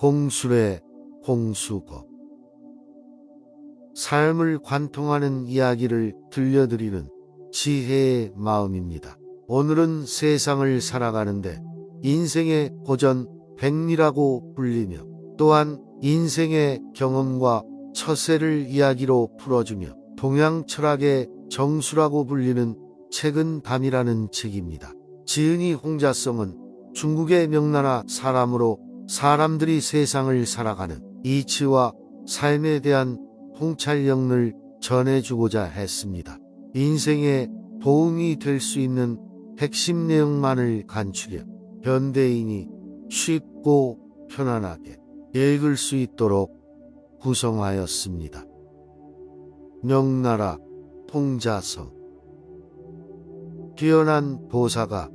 공술의 홍수거. 삶을 관통하는 이야기를 들려드리는 지혜의 마음입니다. 오늘은 세상을 살아가는데 인생의 고전 백리라고 불리며 또한 인생의 경험과 처세를 이야기로 풀어주며 동양 철학의 정수라고 불리는 책은 담이라는 책입니다. 지은이 홍자성은 중국의 명나라 사람으로 사람들이 세상을 살아가는 이치와 삶에 대한 통찰력을 전해주고자 했습니다. 인생에 도움이 될 수 있는 핵심 내용만을 간추려 현대인이 쉽고 편안하게 읽을 수 있도록 구성하였습니다. 명나라 홍자성. 뛰어난 도사가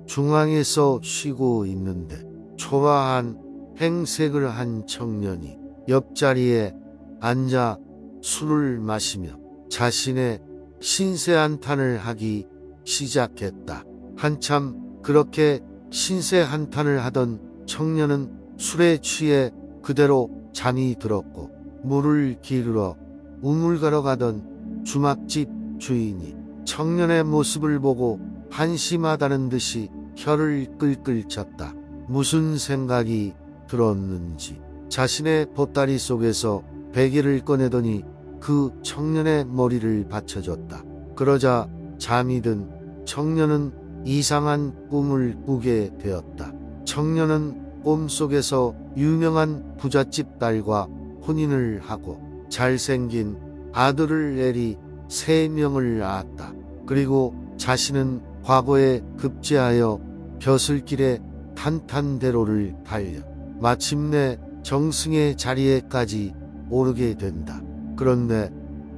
중앙에서 쉬고 있는데 초라한 행색을 한 청년이 옆자리에 앉아 술을 마시며 자신의 신세한탄을 하기 시작했다. 한참 그렇게 신세한탄을 하던 청년은 술에 취해 그대로 잠이 들었고 물을 기르러 우물가러 가던 주막집 주인이 청년의 모습을 보고 한심하다는 듯이 혀를 끌끌 찼다. 무슨 생각이 들었는지 자신의 보따리 속에서 베개를 꺼내더니 그 청년의 머리를 받쳐줬다. 그러자 잠이 든 청년은 이상한 꿈을 꾸게 되었다. 청년은 꿈속에서 유명한 부잣집 딸과 혼인을 하고 잘생긴 아들을 내리 3명을 낳았다. 그리고 자신은 과거에 급제하여 벼슬길에 탄탄대로를 달려 마침내 정승의 자리에까지 오르게 된다. 그런데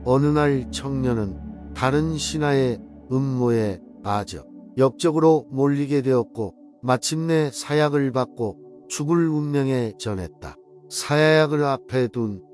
어느 날 청년은 다른 신하의 음모에 빠져 역적으로 몰리게 되었고 마침내 사약을 받고 죽을 운명에 전했다. 사약을 앞에 둔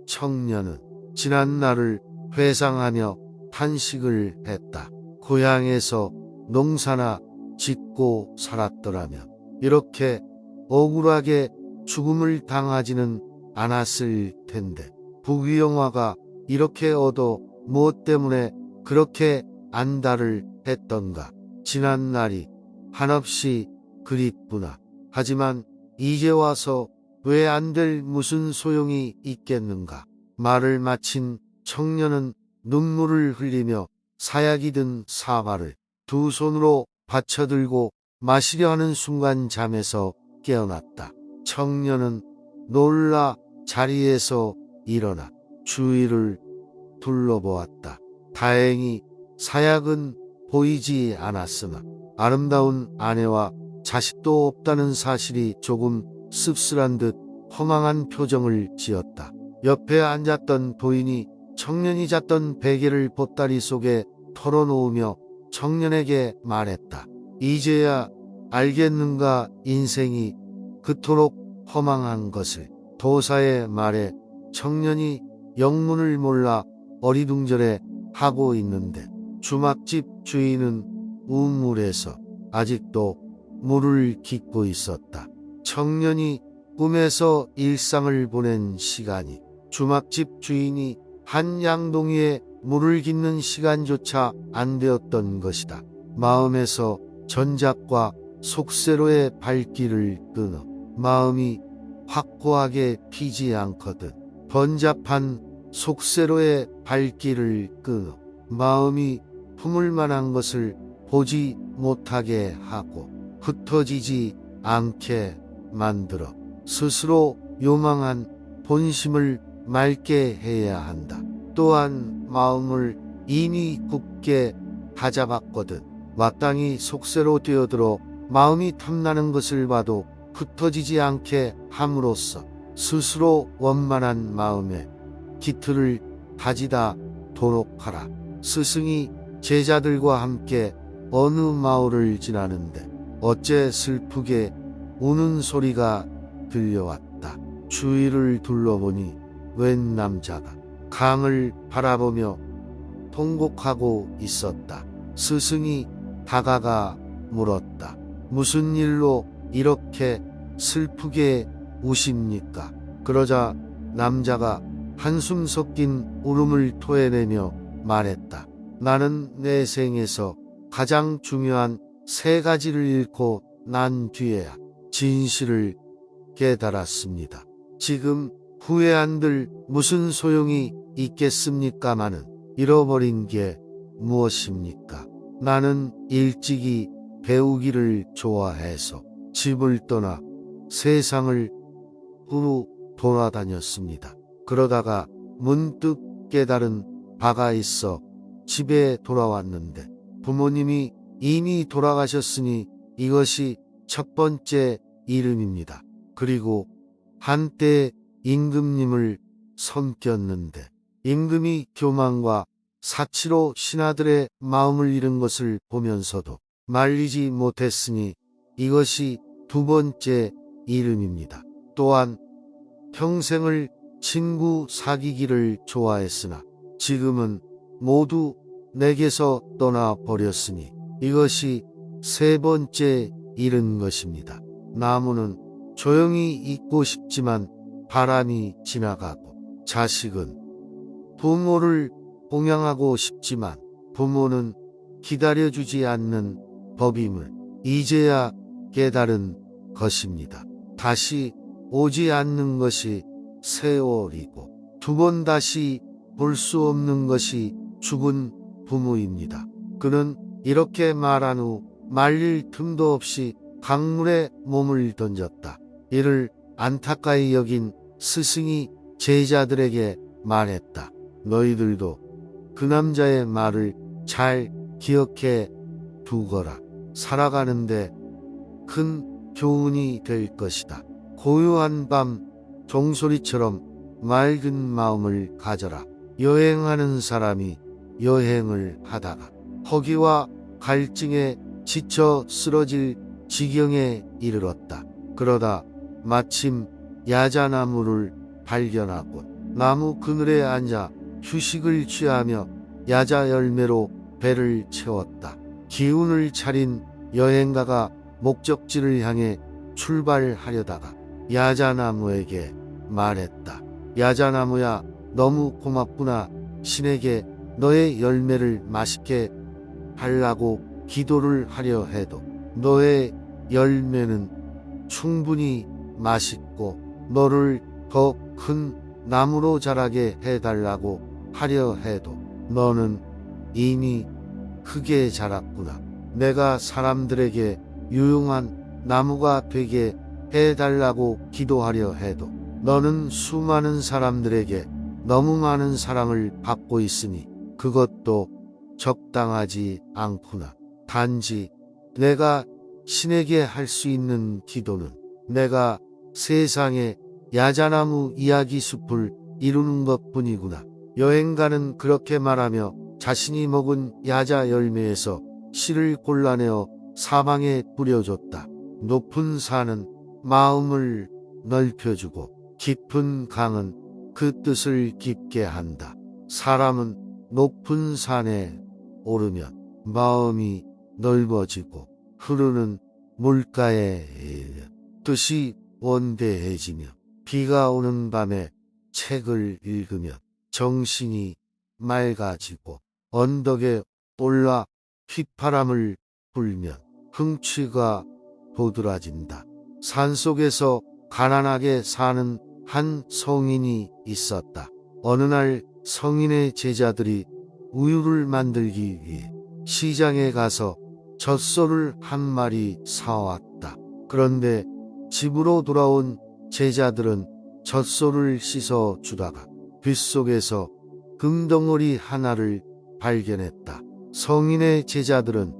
청년은 지난 날을 회상하며 탄식을 했다. 고향에서 농사나 짓고 살았더라면 이렇게 억울하게 죽음을 당하지는 않았을 텐데 부귀영화가 이렇게 얻어 무엇 때문에 그렇게 안달을 했던가. 지난 날이 한없이 그립구나. 하지만 이제 와서 왜 안 될 무슨 소용이 있겠는가. 말을 마친 청년은 눈물을 흘리며 사약이 든 사발을 두 손으로 받쳐들고 마시려 하는 순간 잠에서 깨어났다. 청년은 놀라 자리에서 일어나 주위를 둘러보았다. 다행히 사약은 보이지 않았으나 아름다운 아내와 자식도 없다는 사실이 조금 씁쓸한 듯 허망한 표정을 지었다. 옆에 앉았던 도인이 청년이 잤던 베개를 보따리 속에 털어놓으며 청년에게 말했다. 이제야 알겠는가 인생이 그토록 허망한 것을. 도사의 말에 청년이 영문을 몰라 어리둥절해 하고 있는데 주막집 주인은 우물에서 아직도 물을 깃고 있었다. 청년이 꿈에서 일상을 보낸 시간이 주막집 주인이 한 양동이에 물을 깃는 시간조차 안 되었던 것이다. 마음에서 전작과 속세로의 발길을 끊어 마음이 확고하게 피지 않거든. 번잡한 속세로의 발길을 끊어 마음이 품을 만한 것을 보지 못하게 하고 흩어지지 않게 만들어 스스로 요망한 본심을 맑게 해야 한다. 또한 마음을 이미 굳게 다잡았거든. 마땅히 속세로 뛰어들어 마음이 탐나는 것을 봐도 흩어지지 않게 함으로써 스스로 원만한 마음에 깃틀을 다지다 도록 하라. 스승이 제자들과 함께 어느 마을을 지나는데 어째 슬프게 우는 소리가 들려왔다. 주위를 둘러보니 웬 남자가 강을 바라보며 통곡하고 있었다. 스승이 다가가 물었다. 무슨 일로 이렇게 슬프게 우십니까? 그러자 남자가 한숨 섞인 울음을 토해내며 말했다. 나는 내 생에서 가장 중요한 세 가지를 잃고 난 뒤에야 진실을 깨달았습니다. 지금 후회한들 무슨 소용이 있겠습니까마는 잃어버린 게 무엇입니까? 나는 일찍이 배우기를 좋아해서 집을 떠나 세상을 후루 돌아다녔습니다. 그러다가 문득 깨달은 바가 있어 집에 돌아왔는데 부모님이 이미 돌아가셨으니 이것이 첫 번째 이름입니다. 그리고 한때 임금님을 섬겼는데 임금이 교만과 사치로 신하들의 마음을 잃은 것을 보면서도 말리지 못했으니 이것이 두 번째 이름입니다. 또한 평생을 친구 사귀기를 좋아했으나 지금은 모두 내게서 떠나버렸으니 이것이 세 번째 잃은 것입니다. 나무는 조용히 있고 싶지만 바람이 지나가고 자식은 부모를 봉양하고 싶지만 부모는 기다려주지 않는 법임을 이제야 깨달은 것입니다. 다시 오지 않는 것이 세월이고 두 번 다시 볼 수 없는 것이 죽은 부모입니다. 그는 이렇게 말한 후 말릴 틈도 없이 강물에 몸을 던졌다. 이를 안타까이 여긴 스승이 제자들에게 말했다. 너희들도 그 남자의 말을 잘 기억해 두거라. 살아가는데 큰 교훈이 될 것이다. 고요한 밤 종소리처럼 맑은 마음을 가져라. 여행하는 사람이 여행을 하다가 허기와 갈증에 지쳐 쓰러질 지경에 이르렀다. 그러다 마침 야자나무를 발견하고 나무 그늘에 앉아 휴식을 취하며 야자 열매로 배를 채웠다. 기운을 차린 여행가가 목적지를 향해 출발하려다가 야자나무에게 말했다. 야자나무야, 너무 고맙구나. 신에게 너의 열매를 맛있게 달라고 기도를 하려 해도 너의 열매는 충분히 맛있고 너를 더 큰 나무로 자라게 해달라고 하려 해도 너는 이미 크게 자랐구나. 내가 사람들에게 유용한 나무가 되게 해달라고 기도하려 해도 너는 수많은 사람들에게 너무 많은 사랑을 받고 있으니 그것도 적당하지 않구나. 단지 내가 신에게 할 수 있는 기도는 내가 세상에 야자나무 이야기 숲을 이루는 것뿐이구나. 여행가는 그렇게 말하며 자신이 먹은 야자 열매에서 씨를 골라내어 사방에 뿌려줬다. 높은 산은 마음을 넓혀주고 깊은 강은 그 뜻을 깊게 한다. 사람은 높은 산에 오르면 마음이 넓어지고 흐르는 물가에 뜻이 원대해지며 비가 오는 밤에 책을 읽으면 정신이 맑아지고 언덕에 올라 휘파람을 불면 흥취가 도드라진다. 산속에서 가난하게 사는 한 성인이 있었다. 어느 날 성인의 제자들이 우유를 만들기 위해 시장에 가서 젖소를 한 마리 사왔다. 그런데 집으로 돌아온 제자들은 젖소를 씻어 주다가 빗속에서 금덩어리 하나를 발견했다. 성인의 제자들은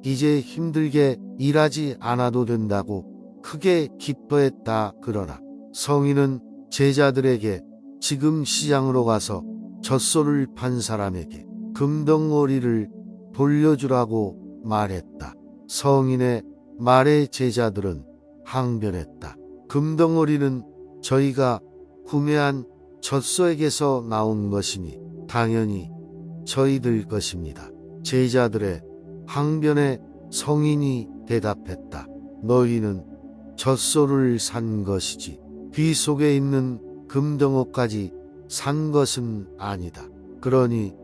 이제 힘들게 일하지 않아도 된다고 크게 기뻐했다. 그러나 성인은 제자들에게 지금 시장으로 가서 젖소를 판 사람에게 금덩어리를 돌려주라고 말했다. 성인의 말에 제자들은 항변했다. 금덩어리는 저희가 구매한 젖소에게서 나온 것이니 당연히 저희들 것입니다. 제자들의 항변에 성인이 대답했다. 너희는 젖소를 산 것이지 귀 속에 있는 금덩어까지 산 것은 아니다. 그러니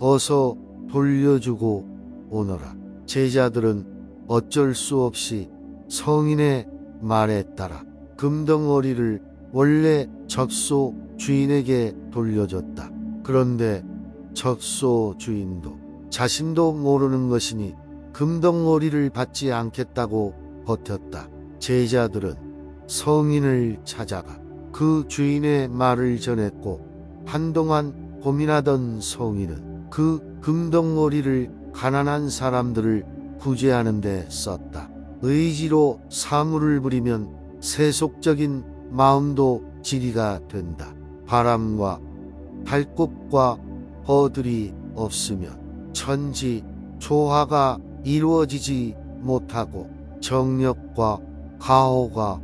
어서 돌려주고 오너라. 제자들은 어쩔 수 없이 성인의 말에 따라 금덩어리를 원래 젖소 주인에게 돌려줬다. 그런데 젖소 주인도 자신도 모르는 것이니 금덩어리를 받지 않겠다고 버텼다. 제자들은 성인을 찾아가 그 주인의 말을 전했고 한동안 고민하던 성인은 그 금덩어리를 가난한 사람들을 구제하는 데 썼다. 의지로 사물을 부리면 세속적인 마음도 지리가 된다. 바람과 발꽃과 허들이 없으면 천지 조화가 이루어지지 못하고 정력과 가호가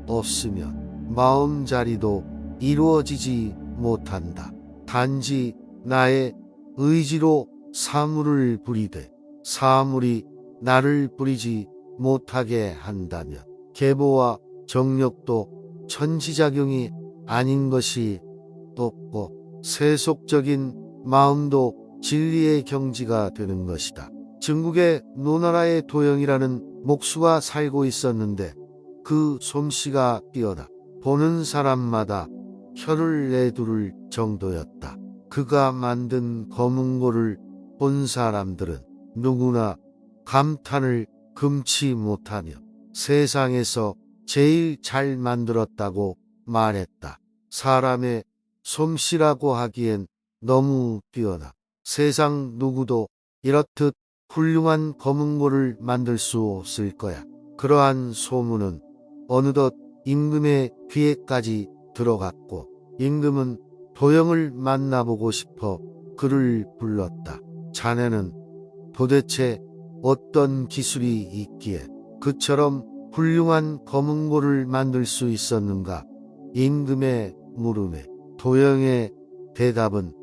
없으면 마음자리도 이루어지지 못한다. 단지 나의 의지로 사물을 부리되 사물이 나를 부리지 못하게 한다면 계보와 정력도 천지작용이 아닌 것이 없고 세속적인 마음도 진리의 경지가 되는 것이다. 중국의 노나라의 도영이라는 목수가 살고 있었는데 그 솜씨가 뛰어나 보는 사람마다 혀를 내두를 정도였다. 그가 만든 검은고를 본 사람들은 누구나 감탄을 금치 못하며 세상에서 제일 잘 만들었다고 말했다. 사람의 솜씨라고 하기엔 너무 뛰어나 세상 누구도 이렇듯 훌륭한 검은고를 만들 수 없을 거야. 그러한 소문은 어느덧 임금의 귀에까지 들어갔고 임금은 도영을 만나보고 싶어 그를 불렀다. 자네는 도대체 어떤 기술이 있기에 그처럼 훌륭한 검은고를 만들 수 있었는가? 임금의 물음에 도영의 대답은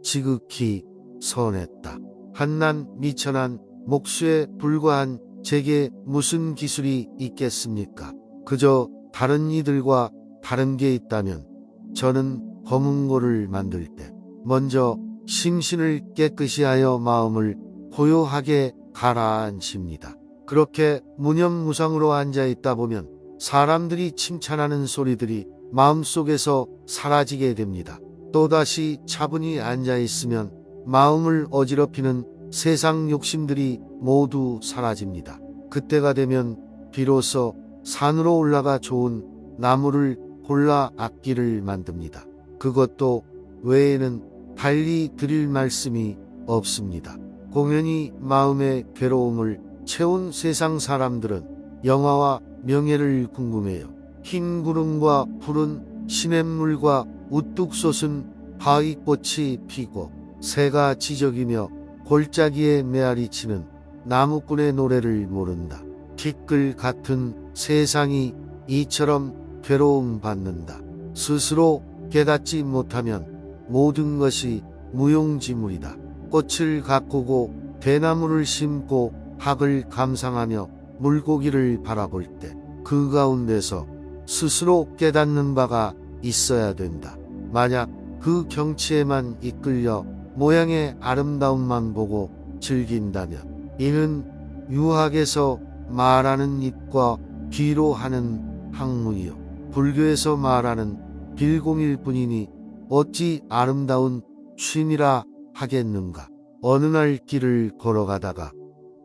지극히 선했다. 한난 미천한 목수에 불과한 제게 무슨 기술이 있겠습니까? 그저 다른 이들과 다른 게 있다면 저는 검은고를 만들 때 먼저 심신을 깨끗이 하여 마음을 고요하게 가라앉힙니다. 그렇게 무념무상으로 앉아있다 보면 사람들이 칭찬하는 소리들이 마음속에서 사라지게 됩니다. 또다시 차분히 앉아있으면 마음을 어지럽히는 세상 욕심들이 모두 사라집니다. 그때가 되면 비로소 산으로 올라가 좋은 나무를 골라 악기를 만듭니다. 그것도 외에는 달리 드릴 말씀이 없습니다. 공연히 마음의 괴로움을 채운 세상 사람들은 영화와 명예를 궁금해요. 흰 구름과 푸른 시냇물과 우뚝 솟은 바위꽃이 피고 새가 지저귀며 골짜기에 메아리치는 나무꾼의 노래를 모른다. 티끌 같은 세상이 이처럼 괴로움 받는다. 스스로 깨닫지 못하면 모든 것이 무용지물이다. 꽃을 가꾸고 대나무를 심고 학을 감상하며 물고기를 바라볼 때 그 가운데서 스스로 깨닫는 바가 있어야 된다. 만약 그 경치에만 이끌려 모양의 아름다움만 보고 즐긴다면 이는 유학에서 말하는 입과 귀로 하는 학문이요 불교에서 말하는 빌공일 뿐이니 어찌 아름다운 취미라 하겠는가. 어느 날 길을 걸어가다가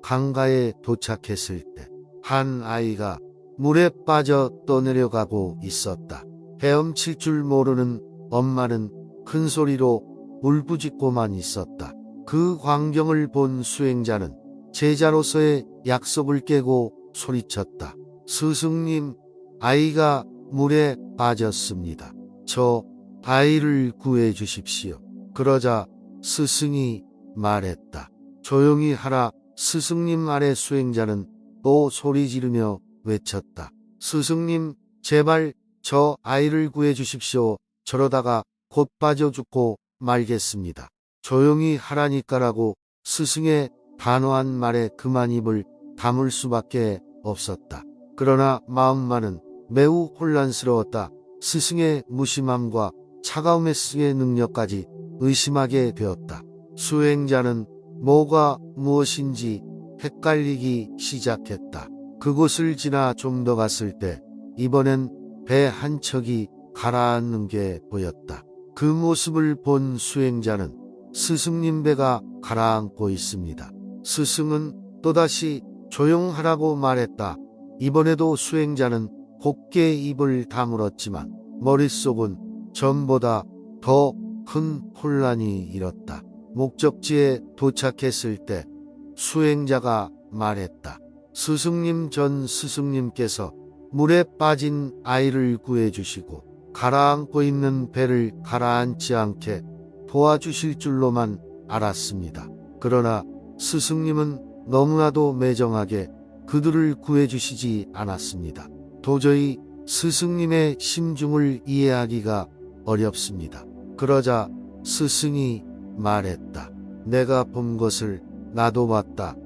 강가에 도착했을 때 한 아이가 물에 빠져 떠내려가고 있었다. 헤엄칠 줄 모르는 엄마는 큰 소리로 울부짖고만 있었다. 그 광경을 본 수행자는 제자로서의 약속을 깨고 소리쳤다. 스승님, 아이가 물에 빠졌습니다. 저 아이를 구해 주십시오. 그러자 스승이 말했다. 조용히 하라. 스승님 아래 수행자는 또 소리 지르며 외쳤다. 스승님, 제발 저 아이를 구해 주십시오. 저러다가 곧 빠져 죽고 말겠습니다. 조용히 하라니까라고 스승의 단호한 말에 그만 입을 다물 수밖에 없었다. 그러나 마음만은 매우 혼란스러웠다. 스승의 무심함과 차가움의 스승의 능력까지 의심하게 되었다. 수행자는 뭐가 무엇인지 헷갈리기 시작했다. 그곳을 지나 좀 더 갔을 때 이번엔 배 한 척이 가라앉는 게 보였다. 그 모습을 본 수행자는 스승님 배가 가라앉고 있습니다. 스승은 또다시 조용하라고 말했다. 이번에도 수행자는 곱게 입을 다물었지만 머릿속은 전보다 더 큰 혼란이 일었다. 목적지에 도착했을 때 수행자가 말했다. 스승님, 전 스승님께서 물에 빠진 아이를 구해주시고 가라앉고 있는 배를 가라앉지 않게 도와주실 줄로만 알았습니다. 그러나 스승님은 너무나도 매정하게 그들을 구해주시지 않았습니다. 도저히 스승님의 심중을 이해하기가 어렵습니다. 그러자 스승이 말했다. 내가 본 것을 나도 봤다.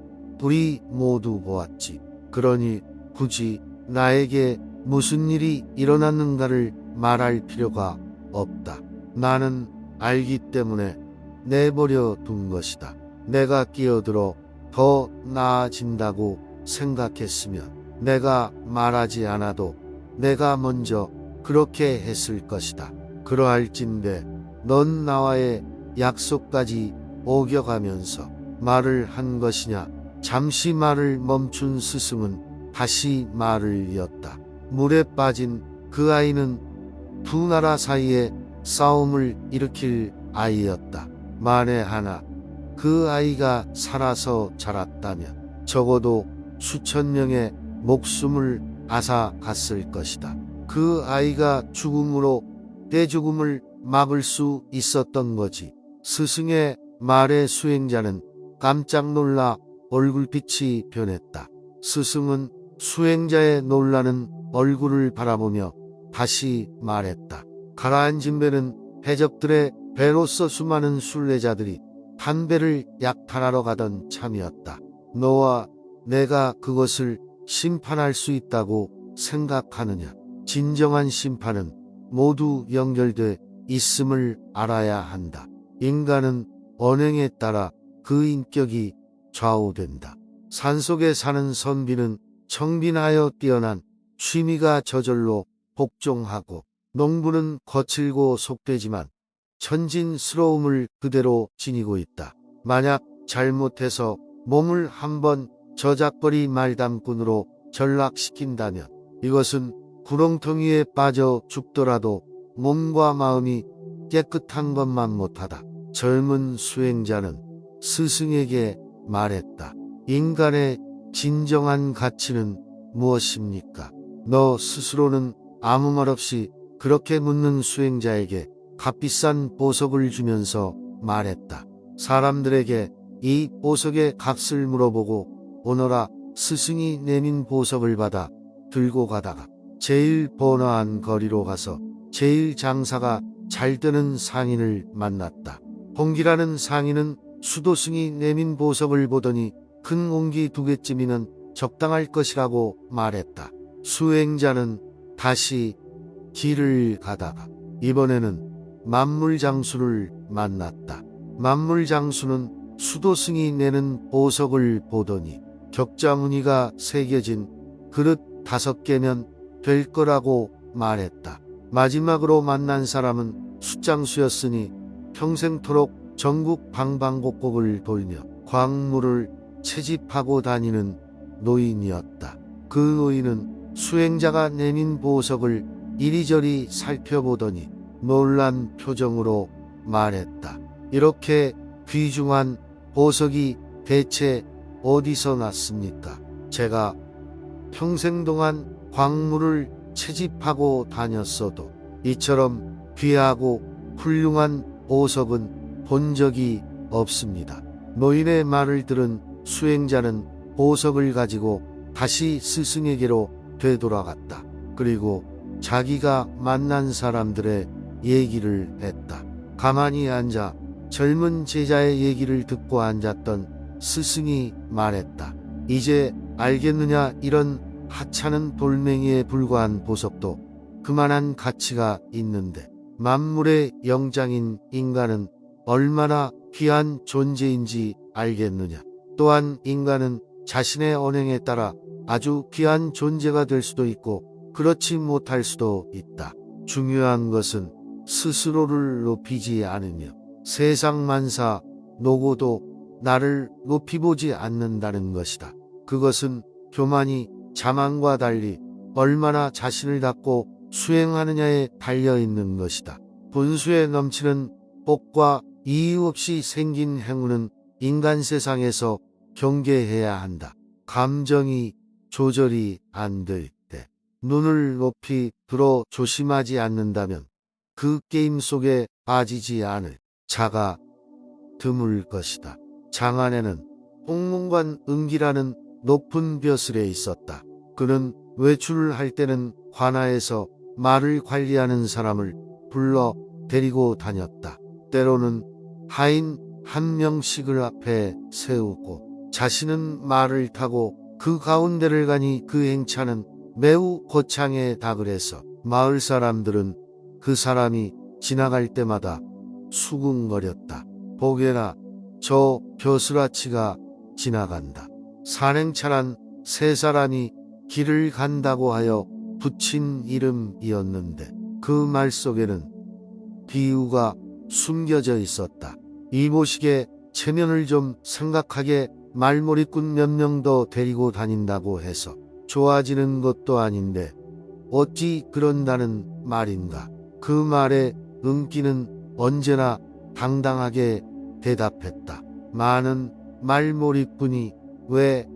우리 모두 보았지. 그러니 굳이 나에게 무슨 일이 일어났는가를 말할 필요가 없다. 나는 알기 때문에 내버려 둔 것이다. 내가 끼어들어 더 나아진다고 생각했으면 내가 말하지 않아도 내가 먼저 그렇게 했을 것이다. 그러할진대 넌 나와의 약속까지 어겨가면서 말을 한 것이냐. 잠시 말을 멈춘 스승은 다시 말을 이었다. 물에 빠진 그 아이는 두 나라 사이에 싸움을 일으킬 아이였다. 만에 하나 그 아이가 살아서 자랐다면 적어도 수천 명의 목숨을 앗아갔을 것이다. 그 아이가 죽음으로 내 죽음을 막을 수 있었던 거지. 스승의 말에 수행자는 깜짝 놀라 얼굴빛이 변했다. 스승은 수행자의 놀라는 얼굴을 바라보며 다시 말했다. 가라앉은 배는 해적들의 배로서 수많은 순례자들이 한배를 약탈하러 가던 참이었다. 너와 내가 그것을 심판할 수 있다고 생각하느냐? 진정한 심판은 모두 연결돼 있음을 알아야 한다. 인간은 언행에 따라 그 인격이 좌우된다. 산속에 사는 선비는 청빈하여 뛰어난 취미가 저절로 복종하고, 농부는 거칠고 속되지만 천진스러움을 그대로 지니고 있다. 만약 잘못해서 몸을 한번 저작거리 말담꾼으로 전락시킨다면 이것은 구렁텅이에 빠져 죽더라도 몸과 마음이 깨끗한 것만 못하다. 젊은 수행자는 스승에게 말했다. 인간의 진정한 가치는 무엇입니까? 너 스스로는 아무 말 없이 그렇게 묻는 수행자에게 값비싼 보석을 주면서 말했다. 사람들에게 이 보석의 값을 물어보고 오너라. 스승이 내민 보석을 받아 들고 가다가 제일 번화한 거리로 가서 제일 장사가 잘 되는 상인을 만났다. 홍기라는 상인은 수도승이 내민 보석을 보더니 큰 옹기 2개쯤이면 적당할 것이라고 말했다. 수행자는 다시 길을 가다가 이번에는 만물장수를 만났다. 만물장수는 수도승이 내는 보석을 보더니 격자무늬가 새겨진 그릇 5개면 될 거라고 말했다. 마지막으로 만난 사람은 숫장수였으니 평생토록 전국 방방곡곡을 돌며 광물을 채집하고 다니는 노인이었다. 그 노인은 수행자가 내민 보석을 이리저리 살펴보더니 놀란 표정으로 말했다. 이렇게 귀중한 보석이 대체 어디서 났습니까? 제가 평생 동안 광물을 채집하고 다녔어도 이처럼 귀하고 훌륭한 보석은 본 적이 없습니다. 노인의 말을 들은 수행자는 보석을 가지고 다시 스승에게로 되돌아갔다. 그리고 자기가 만난 사람들의 얘기를 했다. 가만히 앉아 젊은 제자의 얘기를 듣고 앉았던 스승이 말했다. 이제 알겠느냐? 이런 하찮은 돌멩이에 불과한 보석도 그만한 가치가 있는데 만물의 영장인 인간은 얼마나 귀한 존재인지 알겠느냐. 또한 인간은 자신의 언행에 따라 아주 귀한 존재가 될 수도 있고 그렇지 못할 수도 있다. 중요한 것은 스스로를 높이지 않으며 세상 만사 노고도 나를 높이 보지 않는다는 것이다. 그것은 교만이 자만과 달리 얼마나 자신을 닫고 수행하느냐에 달려있는 것이다. 분수에 넘치는 복과 이유 없이 생긴 행운은 인간 세상에서 경계해야 한다. 감정이 조절이 안 될 때 눈을 높이 들어 조심하지 않는다면 그 게임 속에 빠지지 않을 자가 드물 것이다. 장안에는 홍문관 은기라는 높은 벼슬에 있었다. 그는 외출을 할 때는 관아에서 말을 관리하는 사람을 불러 데리고 다녔다. 때로는 하인 한 명씩을 앞에 세우고 자신은 말을 타고 그 가운데를 가니 그 행차는 매우 거창에 다그래서 마을 사람들은 그 사람이 지나갈 때마다 수군거렸다. 보게나 저 벼슬아치가 지나간다. 산행차란 세 사람이 길을 간다고 하여 붙인 이름이었는데 그 말 속에는 비유가 숨겨져 있었다. 이보시게 체면을 좀 생각하게 말머리꾼 몇 명 더 데리고 다닌다고 해서 좋아지는 것도 아닌데 어찌 그런다는 말인가. 그 말에 은기는 언제나 당당하게 대답했다. 많은 말머리꾼이 왜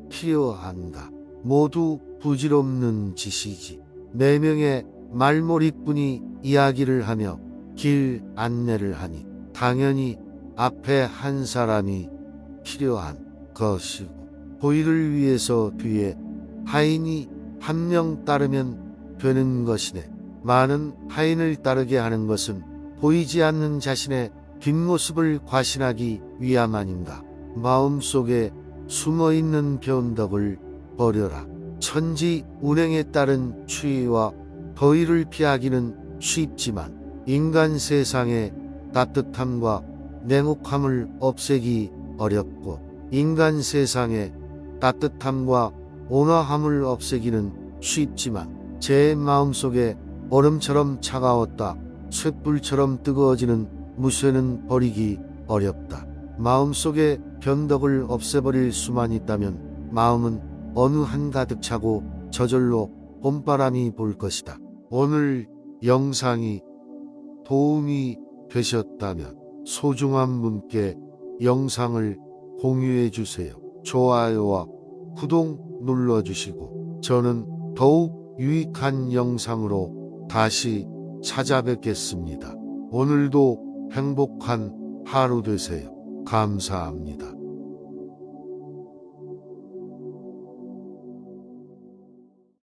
필요한가. 모두 부질없는 짓이지. 4명의 말머리꾼이 이야기를 하며 길 안내를 하니 당연히 앞에 한 사람이 필요한 것이고 보위를 위해서 뒤에 하인이 한 명 따르면 되는 것이네. 많은 하인을 따르게 하는 것은 보이지 않는 자신의 뒷모습을 과신하기 위함 아닌가. 마음속에 숨어있는 변덕을 버려라. 천지 운행에 따른 추위와 더위를 피하기는 쉽지만 인간 세상의 따뜻함과 냉혹함을 없애기 어렵고 인간 세상의 따뜻함과 온화함을 없애기는 쉽지만 제 마음속에 얼음처럼 차가웠다 쇳불처럼 뜨거워지는 무쇠는 버리기 어렵다. 마음속에 변덕을 없애버릴 수만 있다면 마음은 어느 한 가득 차고 저절로 봄바람이 불 것이다. 오늘 영상이 도움이 되셨다면 소중한 분께 영상을 공유해 주세요. 좋아요와 구독 눌러주시고 저는 더욱 유익한 영상으로 다시 찾아뵙겠습니다. 오늘도 행복한 하루 되세요. 감사합니다.